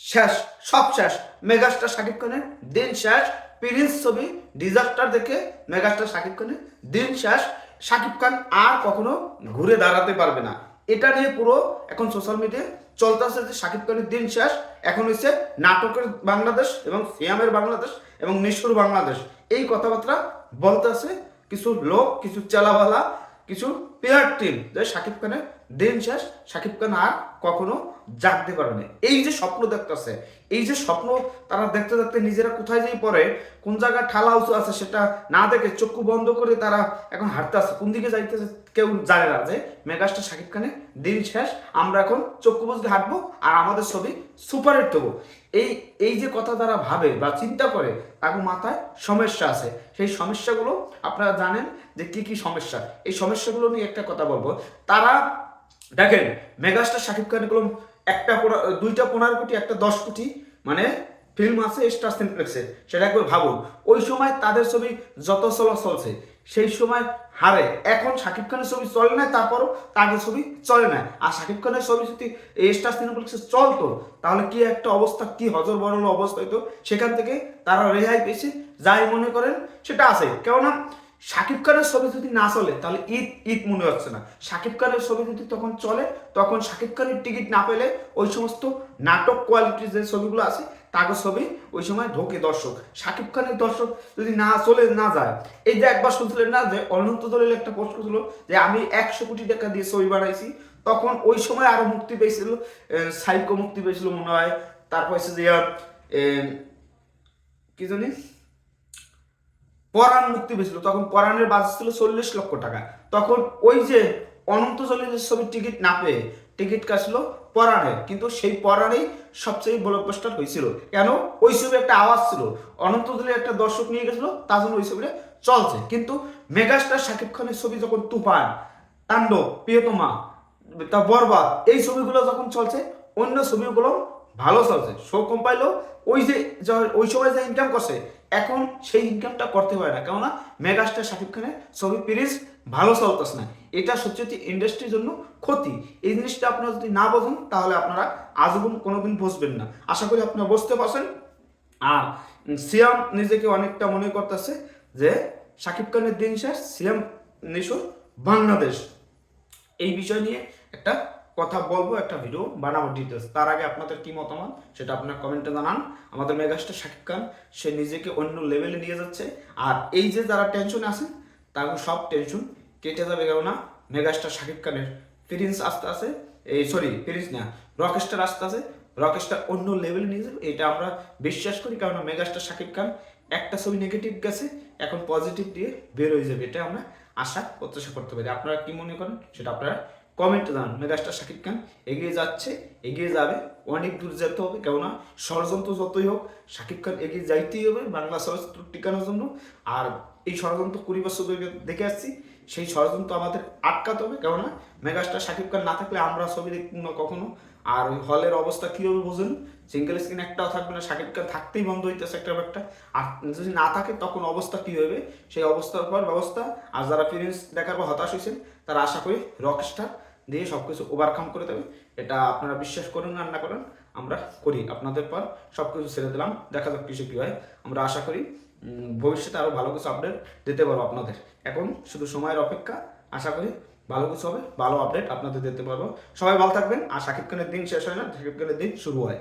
শেষ, সব শেষ। মেগাস্টার শাকিব খানের দিন শেষ। প্রিন্স ছবি ডিজাস্টার দেখে মেগাস্টার শাকিব খানের দিন শেষ। শাকিব খান আর কখনো ঘুরে দাঁড়াতে পারবে না। এটা নিয়ে পুরো এখন সোশ্যাল মিডিয়ায় চলতেছে যে শাকিব খানের দিন শেষ। এখন হচ্ছে নাটকের বাংলাদেশ এবং সিয়ামের বাংলাদেশ এবং নিশুর বাংলাদেশ, এই কথাবার্তা বলতেছে কিছু লোক, কিছু চেলাবালা, কিছু প্লেয়ার টিম, যে শাকিব খানের দিন শেষ, শাকিব খান আর কখনো জাগতে পারবে না। এই যে স্বপ্ন দেখতেছে, এই যে স্বপ্ন তারা দেখতে দেখতে নিজেরা কোথায় যেই পড়ে, কোন জায়গায় ঠালা উঁচু আছে সেটা না দেখে চক্ষু বন্ধ করে তারা এখন হাঁটতে আছে, কোন দিকে যাইতেছে কেউ জানে না। যে মেগাস্টার শাকিব খানের দিন শেষ, আমরা এখন চক্ষু বুঝতে হাঁটবো আর আমাদের ছবি সুপারহিট দেবো। এই যে কথা তারা ভাবে বা চিন্তা করে, তার মাথায় সমস্যা আছে। সেই সমস্যাগুলো আপনারা জানেন যে কি কি সমস্যা। এই সমস্যাগুলো নিয়ে একটা কথা বলবো। তারা দেখেন, মেগাস্টার শাকিব খান এগুলো একটা 2টা 15 কোটি, একটা 10 কোটি মানে ফিল্ম আছে স্টার সিনপ্লেক্সে, সেটা একবার ভাবুন। ওই সময় তাদের ছবি যত চলছে সেই সময় হারে এখন শাকিব খানের ছবি চলে না, তারপরও তাদের ছবি চলে না। আর শাকিব খানের ছবি যদি স্টার সিনেপ্লেক্সে চলতো তাহলে কি একটা অবস্থা, কি হজর বরল অবস্থা হইতো। সেখান থেকে তারা রেহাই পেয়েছে, যাই মনে করেন সেটা আছে। কেননা শাকিব খানের ছবি যদি না চলে তাহলে ঈদ ঈদ মনে হচ্ছে না। শাকিব খানের ছবি যদি তখন চলে, তখন শাকিব খানের টিকিট না পেলে ওই সমস্ত নাটক কোয়ালিটির যে ছবিগুলো আছে তাদের ছবি ওই সময় ঢোকে দর্শক। শাকিব খানের দর্শক যদি না চলে না যায়, এই যে একবার শুনছিলেন না যে অনন্ত দলিল একটা পোস্ট করছিল যে আমি 100 কোটি টাকা দিয়ে ছবি বানাইছি, তখন ওই সময় আরো মুক্তি পেয়েছিল, সাইকো মুক্তি পেয়েছিল মনে হয়, তারপর হচ্ছে যে কি জানি পরাণ মুক্তি পেয়েছিল, তখন পরাণের বাজেট ছিল 40 লক্ষ টাকা। তখন ওই যে অনন্ত জলিলের ছবির টিকিট না পেয়ে টিকিট কাটছিল পরাণের, কিন্তু সেই পরাণেই সবচেয়ে ব্লকবাস্টার হয়েছিল। কেন? ওই ছবি একটা আওয়াজ ছিল, অনন্ত জলিল একটা দর্শক নিয়ে গেছিল, তার জন্য ওই ছবিটা চলছে। কিন্তু মেগাস্টার শাকিব খানের ছবি যখন তুফান, তাণ্ডব, প্রিয়তমা, তা বরবাদ, এই ছবিগুলো যখন চলছে, অন্য ছবিগুলো ভালো চলছে, শো কম পাইলেও ওই যে ওই সময় যে ইনকাম করছে এখন সেই ইনকামটা করতে পারে না। কেননা মেগাস্টার শাকিব খানের ছবি প্রিন্স ভালো চলতেছে না। এটা সত্যি ইন্ডাস্ট্রির জন্য ক্ষতি। এই জিনিসটা আপনারা যদি না বোঝেন তাহলে আপনারা আজীবন কোনোদিন বুঝবেন না। আশা করি আপনারা বুঝতে পারছেন। আর সিয়াম নিজেকে অনেকটা মনে করতেছে যে শাকিব খানের দিন শেষ, সিয়াম নিশুর বাংলাদেশ, এই বিষয় নিয়ে একটা কথা বলবো, একটা ভিডিও বানাবো ডিটেলস। তার আগে আপনাদের কি মতামত সেটা আপনার কমেন্টে জানান। আমাদের মেগাস্টার শাকিব খান সে নিজেকে অন্য লেভেলে নিয়ে যাচ্ছে। আর এই যে যারা টেনশনে আছেন তারপর সব টেনশন কেটে যাবে। কেননা মেগাস্টার শাকিব খানের প্রিন্স আসতে আছে, এই সরি প্রিন্স না, রকস্টার আসতে আছে, রকস্টার অন্য লেভেলে নিয়ে যাবে, এটা আমরা বিশ্বাস করি। কারণ মেগাস্টার শাকিব খান একটা ছবি নেগেটিভ গেছে, এখন পজিটিভ দিয়ে বের হয়ে যাবে, এটা আমরা আশা প্রত্যাশা করতে পারি। আপনারা কি মনে করেন সেটা আপনারা কমেন্টে জানান। মেগাস্টার শাকিব খান এগিয়ে যাচ্ছে, এগিয়ে যাবে, অনেক দূর যেতে হবে। কেননা ষড়যন্ত্র যতই হোক শাকিব খান এগিয়ে যাইতেই হবে বাংলা চলচ্চিত্র টিকানোর জন্য। আর এই ষড়যন্ত্র 20 বছর ধরে দেখে আসছি, সেই ষড়যন্ত্র আমাদের আটকাতে হবে। কেননা মেগাস্টার শাকিব খান না থাকলে আমরা ছবি দেখব না কখনো। আর ওই হলের অবস্থা কী হবে বুঝুন, সিঙ্গেল স্ক্রিন একটাও থাকবে না, শাকিব খান থাকতেই বন্ধ হইতেছে একটা ব্যাপারটা। আর যদি না থাকে তখন অবস্থা কী হবে, সেই অবস্থার পর ব্যবস্থা। আর যারা ফিলিংস দেখার পর হতাশ হয়েছেন তারা আশা করি রকস্টার দিয়ে সব কিছু ওভারকাম করে দেবে। এটা আপনারা বিশ্বাস করুন আর না করেন, আমরা করি। আপনাদের পর সব কিছু ছেড়ে দিলাম, দেখা যাক কিছু কী হয়। আমরা আশা করি ভবিষ্যতে আরও ভালো কিছু আপডেট দিতে পারবো আপনাদের। এখন শুধু সময়ের অপেক্ষা, আশা করি ভালো কিছু হবে, ভালো আপডেট আপনাদের দিতে পারবো। সবাই ভালো থাকবেন। আর শাকিব খানের দিন শেষ হয় না, শাকিব খানের দিন শুরু হয়।